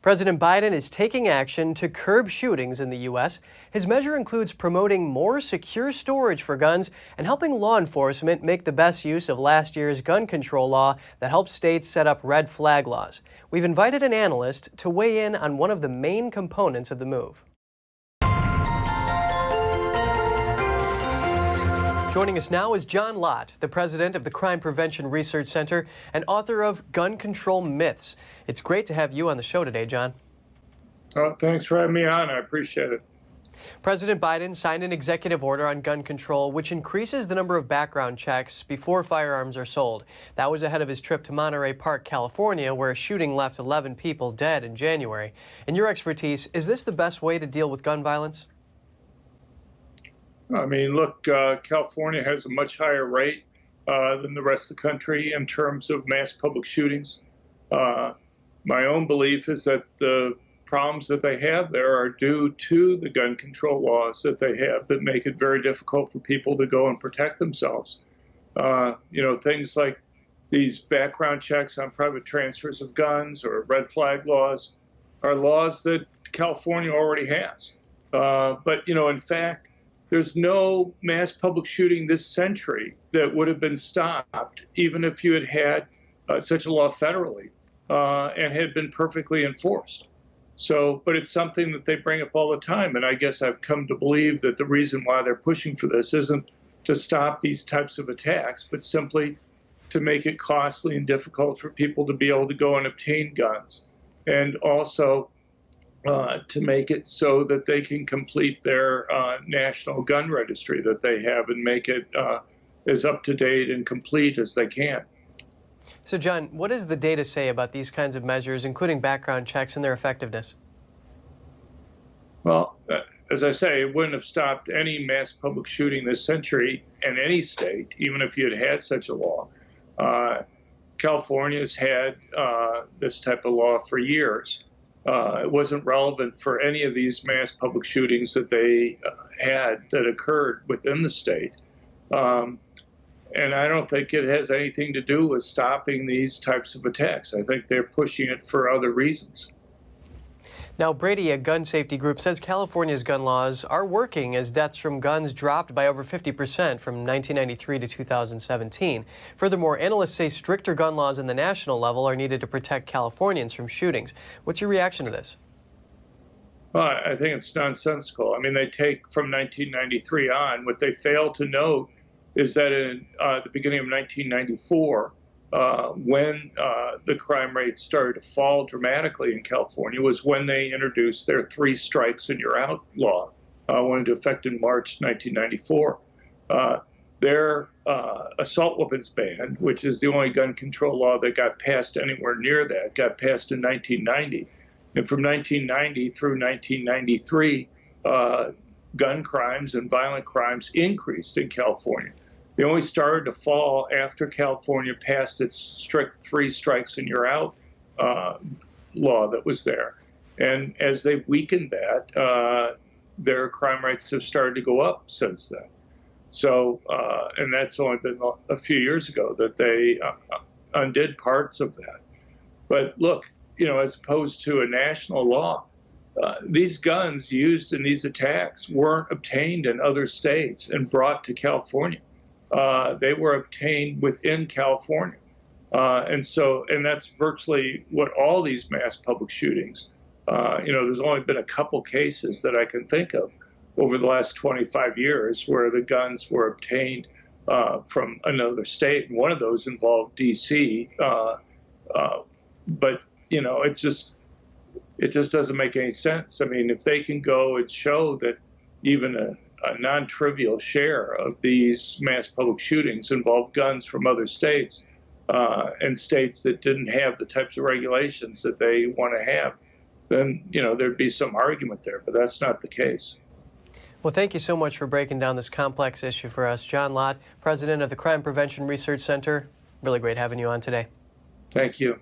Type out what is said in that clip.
President Biden is taking action to curb shootings in the U.S. His measure includes promoting more secure storage for guns and helping law enforcement make the best use of last year's gun control law that helps states set up red flag laws. We've invited an analyst to weigh in on one of the main components of the move. Joining us now is John Lott, the president of the Crime Prevention Research Center and author of Gun Control Myths. It's great to have you on the show today, John. Oh, thanks for having me on. I appreciate it. President Biden signed an executive order on gun control, which increases the number of background checks before firearms are sold. That was ahead of his trip to Monterey Park, California, where a shooting left 11 people dead in January. In your expertise, is this the best way to deal with gun violence? I mean, look, California has a much higher rate than the rest of the country in terms of mass public shootings. My own belief is that the problems that they have there are due to the gun control laws that they have that make it very difficult for people to go and protect themselves. Things like these background checks on private transfers of guns or red flag laws are laws that California already has. But in fact, there's no mass public shooting this century that would have been stopped, even if you had such a law federally and had been perfectly enforced. But it's something that they bring up all the time. And I guess I've come to believe that the reason why they're pushing for this isn't to stop these types of attacks, but simply to make it costly and difficult for people to be able to go and obtain guns. And also to make it so that they can complete their National Gun Registry that they have and make it as up-to-date and complete as they can. So, John, what does the data say about these kinds of measures, including background checks and their effectiveness? Well, as I say, it wouldn't have stopped any mass public shooting this century in any state, even if you had such a law. California's had this type of law for years. It wasn't relevant for any of these mass public shootings that they had that occurred within the state. And I don't think it has anything to do with stopping these types of attacks. I think they're pushing it for other reasons. Now, Brady, a gun safety group, says California's gun laws are working as deaths from guns dropped by over 50% from 1993 to 2017. Furthermore, analysts say stricter gun laws in the national level are needed to protect Californians from shootings. What's your reaction to this? Well, I think it's nonsensical. I mean, they take from 1993 on. What they fail to note is that in the beginning of 1994, when the crime rate started to fall dramatically in California was when they introduced their 3 strikes and you're out law, went into effect in March 1994. Their assault weapons ban, which is the only gun control law that got passed anywhere near that, got passed in 1990. And from 1990 through 1993, gun crimes and violent crimes increased in California. They only started to fall after California passed its strict 3 strikes and you're out law that was there. And as they've weakened that, their crime rates have started to go up since then. So, and that's only been a few years ago that they undid parts of that. But look, as opposed to a national law, these guns used in these attacks weren't obtained in other states and brought to California. They were obtained within California. And that's virtually what all these mass public shootings, there's only been a couple cases that I can think of over the last 25 years where the guns were obtained from another state. And one of those involved D.C. But it just doesn't make any sense. I mean, if they can go and show that even a non-trivial share of these mass public shootings involved guns from other states and states that didn't have the types of regulations that they want to have, then, there'd be some argument there, but that's not the case. Well, thank you so much for breaking down this complex issue for us. John Lott, president of the Crime Prevention Research Center. Really great having you on today. Thank you.